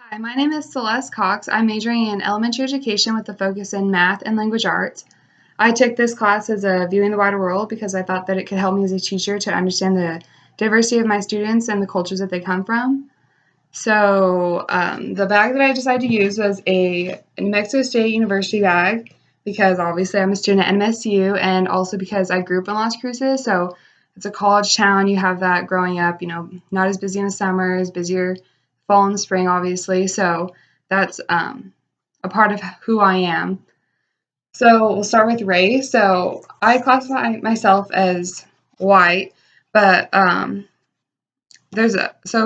Hi, my name is Celeste Cox. I'm majoring in elementary education with a focus in math and language arts. I took this class as a viewing the wider world because I thought that it could help me as a teacher to understand the diversity of my students and the cultures that they come from. The bag that I decided to use was a New Mexico State University bag because obviously I'm a student at NMSU and also because I grew up in Las Cruces. So it's a college town. You have that growing up, not as busy in the summers, busier fall and spring, obviously. So that's a part of who I am. So we'll start with race. So I classify myself as white, but we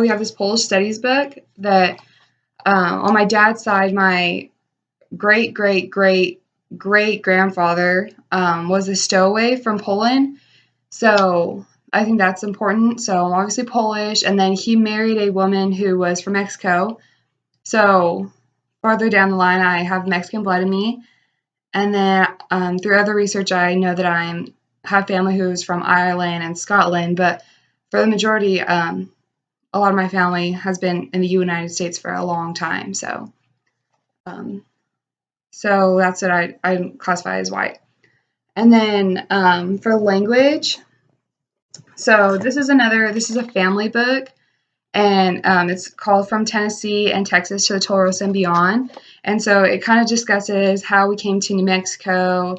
have this Polish studies book that on my dad's side, my great great great great grandfather was a stowaway from Poland. So I think that's important. So I'm obviously Polish, and then he married a woman who was from Mexico. So farther down the line, I have Mexican blood in me, and then through other research, I know that I have family who's from Ireland and Scotland. But for the majority, a lot of my family has been in the United States for a long time. Um, so that's what I classify as white. And then for language, so this is a family book, and it's called From Tennessee and Texas to the Tularosa and Beyond. And so it kind of discusses how we came to New Mexico,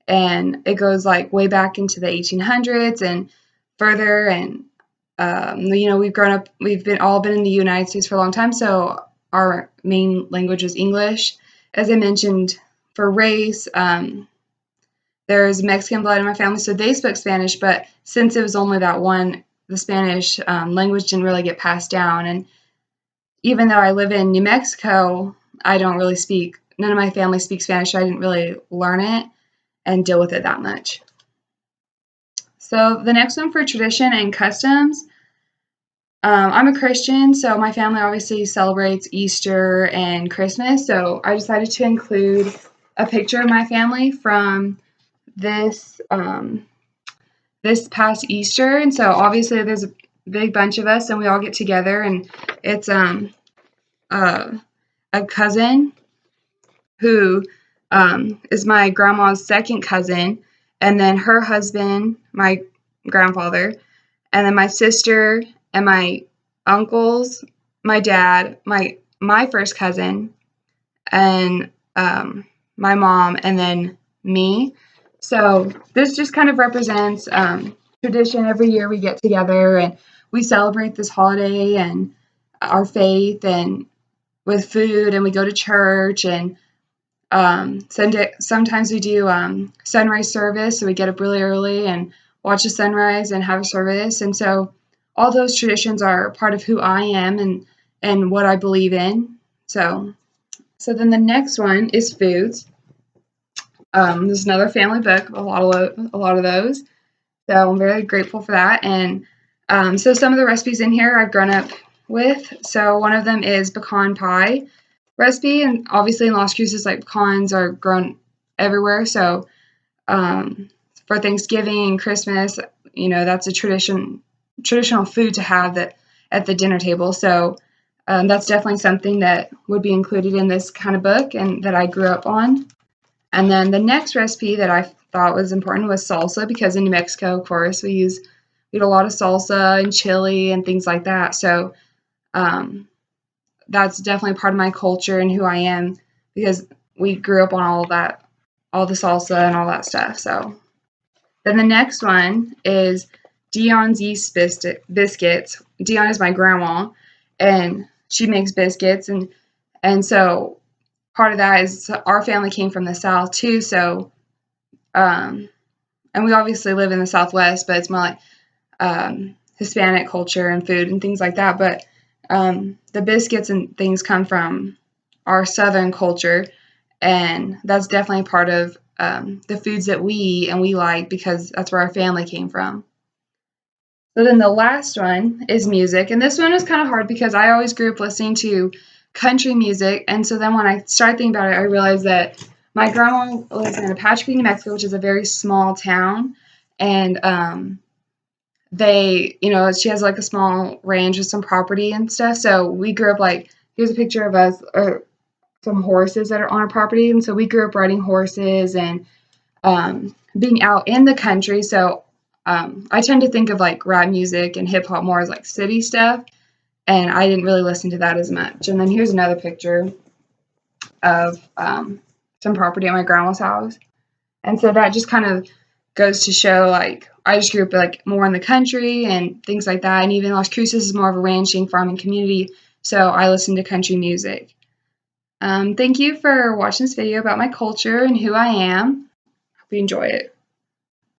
and it goes like way back into the 1800s and further. And we've been in the United States for a long time, so our main language is English. As I mentioned, for race, there's Mexican blood in my family, so they spoke Spanish, but since it was only that one, the Spanish language didn't really get passed down. And even though I live in New Mexico, none of my family speaks Spanish, so I didn't really learn it and deal with it that much. So the next one for tradition and customs, I'm a Christian, so my family obviously celebrates Easter and Christmas, so I decided to include a picture of my family from this past Easter. And so obviously there's a big bunch of us and we all get together, and it's a cousin who is my grandma's second cousin, and then her husband, my grandfather, and then my sister and my uncles, my dad, my first cousin, and my mom, and then me. So this just kind of represents tradition. Every year we get together and we celebrate this holiday and our faith, and with food, and we go to church, and sometimes we do sunrise service, so we get up really early and watch the sunrise and have a service. And so all those traditions are part of who I am and what I believe in. So then the next one is foods. This is another family book, a lot of those. So I'm very grateful for that. And so some of the recipes in here I've grown up with. So one of them is pecan pie recipe, and obviously in Las Cruces, like, pecans are grown everywhere. So for Thanksgiving and Christmas, that's a traditional food to have that at the dinner table. So that's definitely something that would be included in this kind of book and that I grew up on. And then the next recipe that I thought was important was salsa, because in New Mexico, of course, we eat a lot of salsa and chili and things like that. So that's definitely part of my culture and who I am, because we grew up on all of that, all the salsa and all that stuff. So then the next one is Dion's yeast biscuits. Dion is my grandma, and she makes biscuits, and so part of that is our family came from the South too. So and we obviously live in the Southwest, but it's more like Hispanic culture and food and things like that. But the biscuits and things come from our Southern culture, and that's definitely part of the foods that we eat and we like, because that's where our family came from. So then the last one is music, and this one was kind of hard because I always grew up listening to country music, and so then when I started thinking about it, I realized that my grandma lives in Apache, New Mexico, which is a very small town, and she has like a small ranch with some property and stuff. So we grew up like here's a picture of us, or some horses that are on our property. And so we grew up riding horses and being out in the country. So I tend to think of like rap music and hip hop more as like city stuff. And I didn't really listen to that as much. And then here's another picture of some property at my grandma's house. And so that just kind of goes to show like I just grew up like more in the country and things like that. And even Las Cruces is more of a ranching farming community. So I listen to country music. Thank you for watching this video about my culture and who I am. Hope you enjoy it.